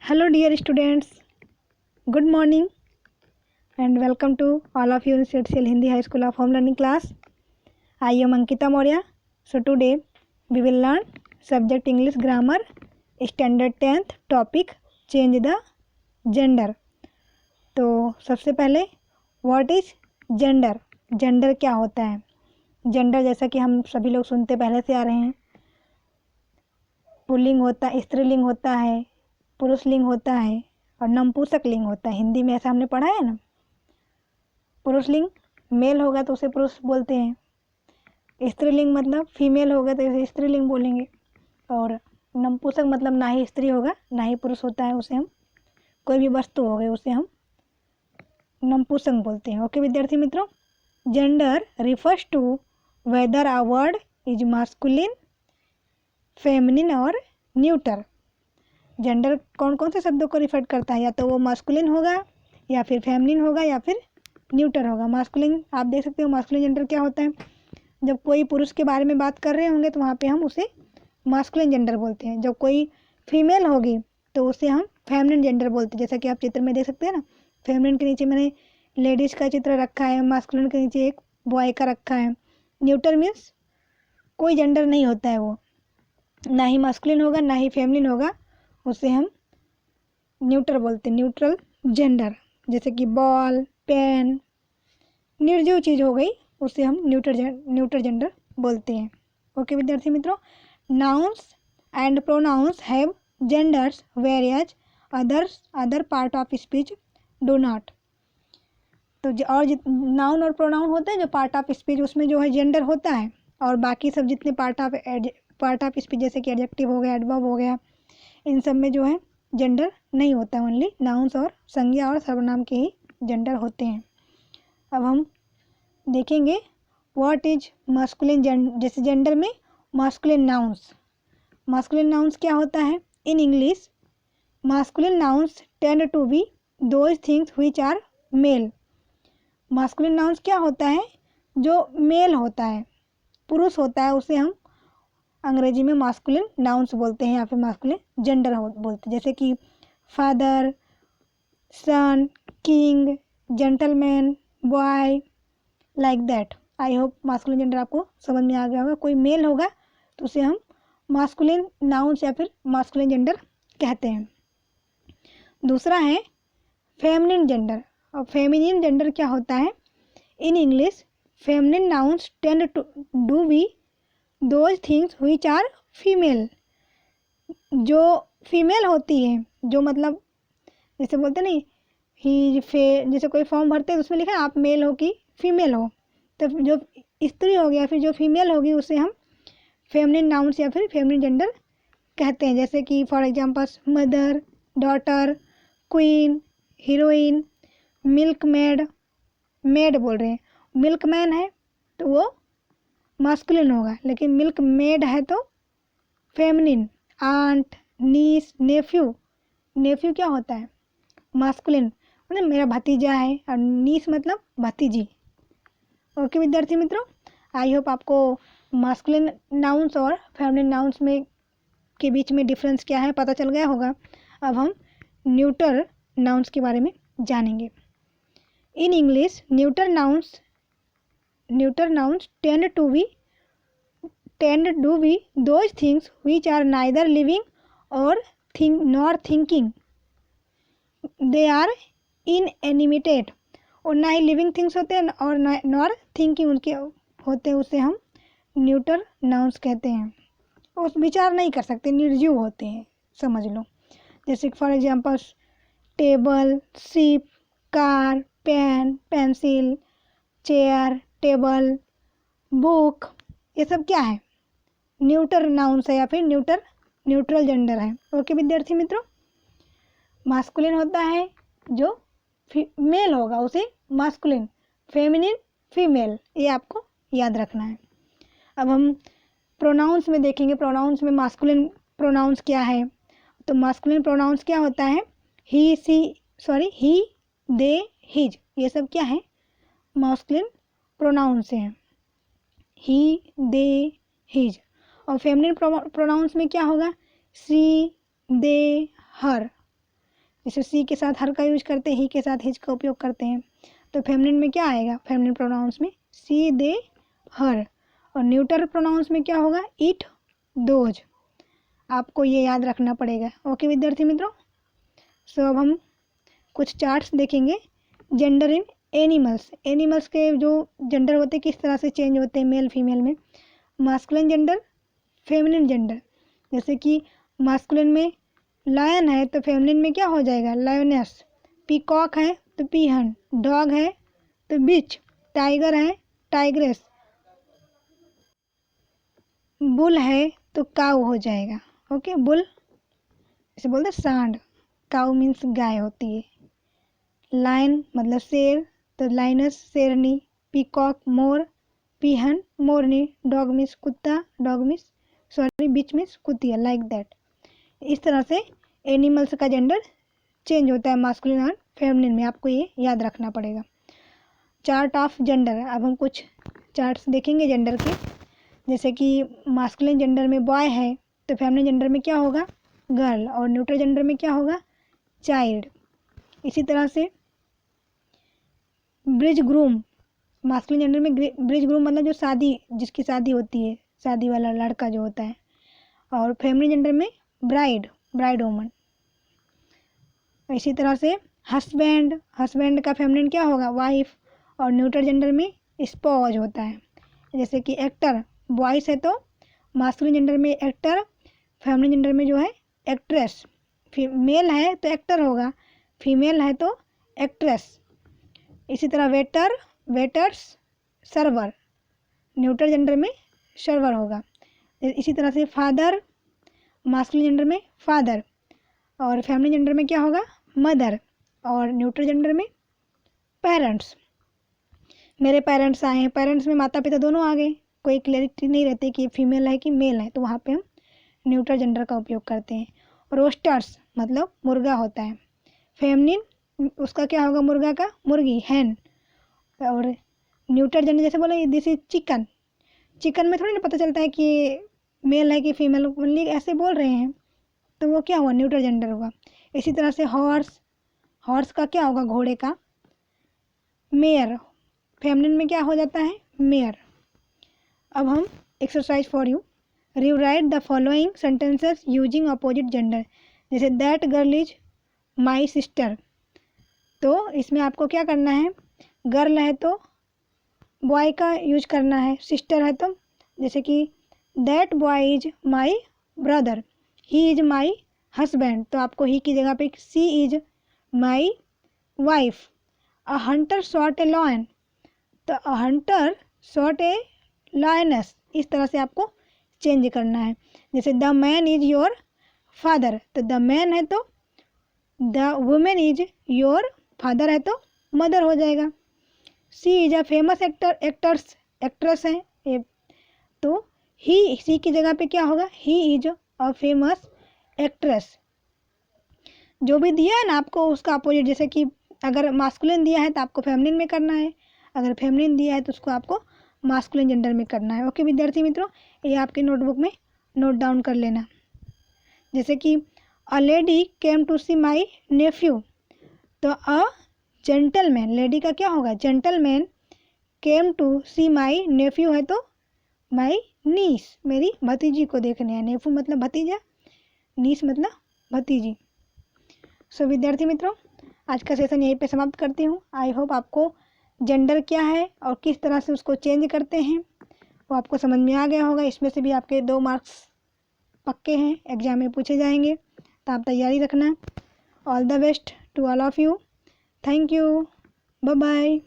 Hello dear students, good morning and welcome to all of you in CEL Hindi High School of Home Learning class. I am Ankita Maurya. So today we will learn subject English Grammar Standard 10th topic Change the Gender. तो सबसे पहले what is gender, gender क्या होता है। Gender जैसा कि हम सभी लोग सुनते पहले से आ रहे हैं, पुल्लिंग होता है, स्त्रीलिंग होता है, पुरुष लिंग होता है और नपुंसक लिंग होता है। हिंदी में ऐसा हमने पढ़ा है ना। पुरुष लिंग मेल होगा तो उसे पुरुष बोलते हैं, स्त्रीलिंग मतलब फीमेल होगा तो उसे स्त्रीलिंग बोलेंगे, और नपुंसक मतलब ना ही स्त्री होगा ना ही पुरुष होता है, उसे हम कोई भी वस्तु हो गई उसे हम नपुंसक बोलते हैं। ओके विद्यार्थी मित्रों, gender refers to whether a word is masculine, feminine और न्यूटर। जेंडर कौन कौन से शब्दों को रिफर करता है, या तो वो मास्कुलिन होगा या फिर फेमिनिन होगा या फिर न्यूटर होगा। मास्कुलिन आप देख सकते हो, मास्कुलिन जेंडर क्या होता है, जब कोई पुरुष के बारे में बात कर रहे होंगे तो वहाँ पे हम उसे मास्कुलिन जेंडर बोलते हैं। जब कोई फीमेल होगी तो उसे हम फेमिनिन जेंडर बोलते हैं। जैसा कि आप चित्र में देख सकते हैं ना, फेमिनिन के नीचे मैंने लेडीज का चित्र रखा है, मास्कुलिन के नीचे एक बॉय का रखा है। न्यूटर मीन्स कोई जेंडर नहीं होता है, वो ना ही मास्कुलिन होगा ना ही फेमिनिन होगा, उसे हम न्यूट्रल बोलते हैं, न्यूट्रल जेंडर। जैसे कि बॉल, पेन, निर्जीव चीज़ हो गई उसे हम न्यूट्रल जेंडर बोलते हैं। ओके विद्यार्थी मित्रों, nouns and pronouns have genders various other part of speech do not. तो और नाउन और प्रोनाउन होते हैं जो पार्ट ऑफ स्पीच, उसमें जो है जेंडर होता है, और बाकी सब जितने पार्ट ऑफ स्पीच जैसे कि एडजेक्टिव हो गया, एडवर्ब हो गया, इन सब में जो है जेंडर नहीं होता, ओनली नाउन्स और संज्ञा और सर्वनाम के ही जेंडर होते हैं। अब हम देखेंगे व्हाट इज मास्कुलिन जेंडर। जैसे जेंडर में मास्कुलिन नाउन्स क्या होता है। In English masculine nouns tend to be those things which are male. Masculine nouns क्या होता है, जो मेल होता है, पुरुष होता है, उसे हम अंग्रेजी में मास्कुलिन नाउन्स बोलते हैं या फिर मास्कुलिन जेंडर बोलते हैं। जैसे कि father, son, king, gentleman, boy, like that. I hope masculine gender आपको समझ में आ गया होगा। कोई मेल होगा तो उसे हम मास्कुलिन नाउन्स या फिर मास्कुलिन जेंडर कहते हैं। दूसरा है फेमिनिन जेंडर। और फेमिनिन जेंडर क्या होता है, in English feminine nouns tend to do be those things which are female. जो फीमेल होती है, जो मतलब जैसे बोलते नहीं ही जैसे कोई फॉर्म भरते हैं तो उसमें लिखा है आप मेल हो कि फीमेल हो, तो जो स्त्री होगी या फिर जो फीमेल होगी उसे हम फेमिनिन नाउन्स या फिर फेमिनिन जेंडर कहते हैं। जैसे कि for example mother, daughter, queen, heroine, milk made, made बोल रहे हैं, मिल्क मैन है तो वो मास्कुलिन होगा, लेकिन मिल्क मेड है तो फेमिनिन। आंट, नीस, नेफ्यू क्या होता है, मास्कुलिन, मतलब मेरा भतीजा है, और नीस मतलब भतीजी। ओके विद्यार्थी मित्रों, आई होप आपको मास्कुलिन नाउन्स और फेमिनिन नाउन्स में के बीच में डिफरेंस क्या है पता चल गया होगा। अब हम न्यूट्रल नाउन्स के बारे में जानेंगे। In English neutral nouns tend to be those things which are neither living or nor thinking. They are inanimate। और ना ही लिविंग थिंग्स होते हैं और नॉर थिंकिंग उनके होते हैं, उसे हम न्यूट्रल नाउन्स कहते हैं। उस विचार नहीं कर सकते, निर्जीव होते हैं, समझ लो। जैसे for example table, ship, car, pen, pencil, chair, table, book, ये सब क्या है, न्यूट्रल नाउन्स है या फिर न्यूट्रल जेंडर है। ओके विद्यार्थी मित्रों, मास्कुलिन होता है जो मेल होगा उसे मास्कुलिन, फेमिनिन फीमेल, ये आपको याद रखना है। अब हम प्रोनाउंस में देखेंगे, प्रोनाउंस में मास्कुलिन प्रोनाउंस क्या है। तो मास्कुलिन प्रोनाउंस क्या होता है, ही, दे, हिज, ये सब क्या है, मास्कुलिन प्रोनाउंस हैं, ही, दे, हिज। और फेमिनिन प्रोनाउंस में क्या होगा, सी, दे, हर, जैसे सी के साथ हर का यूज करते हैं, ही के साथ हिज का उपयोग करते हैं। तो फेमिनिन में क्या आएगा, फेमिनिन प्रोनाउंस में सी दे हर, और न्यूट्रल प्रोनाउंस में क्या होगा, इट दोज। आपको ये याद रखना पड़ेगा। ओके विद्यार्थी मित्रों, सो अब हम कुछ चार्ट्स देखेंगे। जेंडर इन एनिमल्स, एनिमल्स के जो जेंडर होते हैं किस तरह से चेंज होते हैं मेल फीमेल में। Masculine gender, feminine gender. जैसे कि मास्कुलिन में लायन है तो फेमिनिन में क्या हो जाएगा, लायनेस। पीकॉक है तो पीहन, डॉग है तो बिच, टाइगर है टाइग्रेस, बुल है तो काऊ हो जाएगा। ओके, बुल इसे बोलते हैं सांड, काऊ मीन्स गाय होती है। लायन मतलब शेर तो लाइनस शेरनी, पीकॉक मोर, पीहन मोरनी, डॉग मीन्स कुत्ता, बिच मीन्स कुतिया, लाइक दैट। इस तरह से एनिमल्स का जेंडर चेंज होता है मास्कुलिन और फेमिनिन में, आपको ये याद रखना पड़ेगा। चार्ट ऑफ जेंडर, अब हम कुछ चार्ट्स देखेंगे जेंडर के। जैसे कि मास्कुलिन जेंडर में बॉय है तो फेमिनिन जेंडर में क्या होगा, गर्ल, और न्यूट्रल जेंडर में क्या होगा, चाइल्ड। इसी तरह से ब्रिज ग्रूम, मास्कुलिन जेंडर में ब्रिज ग्रूम मतलब जो शादी, जिसकी शादी होती है, शादी वाला लड़का जो होता है। और फेमिनिन जेंडर में ब्राइड, ब्राइड वुमन। इसी तरह से हस्बैंड, हस्बैंड का फेमिनिन क्या होगा, वाइफ, और न्यूट्रल जेंडर में स्पॉज होता है। जैसे कि एक्टर, बॉयज है तो मास्कुलिन जेंडर में एक्टर, फेमिनिन जेंडर में जो है एक्ट्रेस। मेल है तो एक्टर होगा, फीमेल है तो एक्ट्रेस। इसी तरह waiter, waiters, server, neutral gender में सर्वर होगा। इसी तरह से फादर, मास्कुलिन जेंडर में फादर, और फेमिनिन जेंडर में क्या होगा, मदर, और न्यूट्रल जेंडर में पेरेंट्स। मेरे पेरेंट्स आए हैं, पेरेंट्स में माता पिता दोनों आ गए, कोई क्लैरिटी नहीं रहती कि फीमेल है कि मेल है, तो वहाँ पे हम न्यूट्रल जेंडर का उपयोग करते हैं। रोस्टर्स मतलब मुर्गा होता है, फेमिनिन उसका क्या होगा, मुर्गा का मुर्गी, हैन। और न्यूट्रल जेंडर जैसे बोले दिस इज चिकन, चिकन में थोड़ी ना पता चलता है कि मेल है कि फीमेल, ओनली ऐसे बोल रहे हैं तो वो क्या हुआ, न्यूट्रल जेंडर हुआ। इसी तरह से हॉर्स, हॉर्स का क्या होगा, घोड़े का, मेयर, फेमिनिन में क्या हो जाता है, मेयर। अब हम exercise for you, rewrite the following sentences using opposite gender. जैसे that girl is my sister, तो इसमें आपको क्या करना है, गर्ल है तो बॉय का यूज करना है, सिस्टर है तो जैसे कि that boy is my brother, he is my husband, तो आपको ही की जगह पे she is my wife. A hunter shot a lion, तो a hunter shot a lioness, इस तरह से आपको चेंज करना है। जैसे the man is your father, तो द मैन है तो the women is your father है तो मदर हो जाएगा। She is a famous actor, actress है ये, तो ही, सी की जगह पे क्या होगा, he is a famous actress. जो भी दिया है ना आपको उसका अपोजिट, जैसे कि अगर मास्कुलिन दिया है तो आपको फेमिनिन में करना है, अगर फेमिनिन दिया है तो उसको आपको मास्कुलिन जेंडर में करना है। ओके विद्यार्थी मित्रों, ये आपके नोटबुक में नोट डाउन कर लेना। जैसे कि अ लेडी केम टू सी माई नेफ्यू, तो अ जेंटलमैन, लेडी का क्या होगा, जेंटलमैन, केम टू सी माई नेफ्यू है तो माई नीस, मेरी भतीजी को देखने आया। नेफ्यू मतलब भतीजा, नीस मतलब भतीजी। सो विद्यार्थी मित्रों, आज का सेशन यहीं पे समाप्त करती हूँ। आई होप आपको जेंडर क्या है और किस तरह से उसको चेंज करते हैं वो आपको समझ में आ गया होगा। इसमें से भी आपके 2 मार्क्स पक्के हैं, एग्जाम में पूछे जाएंगे, तो आप तैयारी रखना। All the best to all of you, thank you, bye bye.